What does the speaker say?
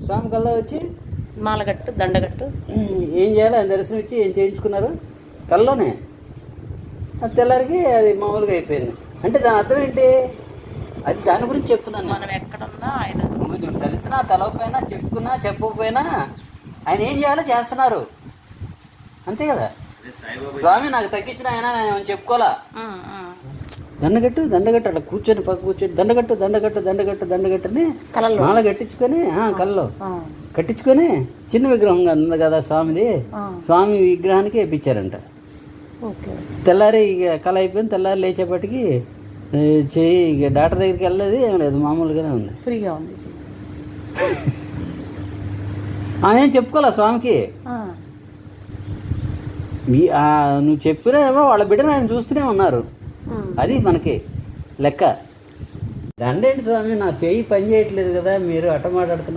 స్వామి కల్లా వచ్చి మాలగట్టు దండగట్టు ఏం చేయాలి ఆయన దర్శనం ఇచ్చి ఏం చేయించుకున్నారు కల్లోనే. అది తెల్లారికి అది మామూలుగా అయిపోయింది. అంటే దాని అర్థం ఏంటి? అది దాని గురించి చెప్తున్నాను. మనం ఎక్కడున్నా ఆయన నువ్వు తెలిసినా తెలవకపోయినా చెప్పుకున్నా చెప్పకపోయినా ఆయన ఏం చేయాలో చేస్తున్నారు అంతే కదా. స్వామి నాకు తగ్గించిన ఆయన నేను చెప్పుకోవాలా. దండగట్టు దండగట్టు అట్లా కూర్చొని పక్క కూర్చొని దండగట్టు దండగట్టు దండగట్టు దండగట్టుని మాల కట్టించుకొని కల్లో కట్టించుకొని చిన్న విగ్రహం ఉంది కదా స్వామిది, స్వామి విగ్రహానికి వేయించారంట. తెల్లారి ఇక కళ అయిపోయింది. తెల్లారి లేచేపటికి చెయ్యి ఇక డాక్టర్ దగ్గరికి వెళ్ళలేదు, ఏం లేదు, మామూలుగానే ఉంది, ఫ్రీగా ఉంది. ఏం చెప్పుకోవాలా స్వామికి. నువ్వు చెప్పినా ఏమో వాళ్ళ బిడ్డను ఆయన చూస్తూనే ఉన్నారు. అది మనకి లెక్క. దండేంటి స్వామి నా చెయ్యి పని చేయట్లేదు కదా, మీరు అట్ట మాట్లాడుతున్నారు.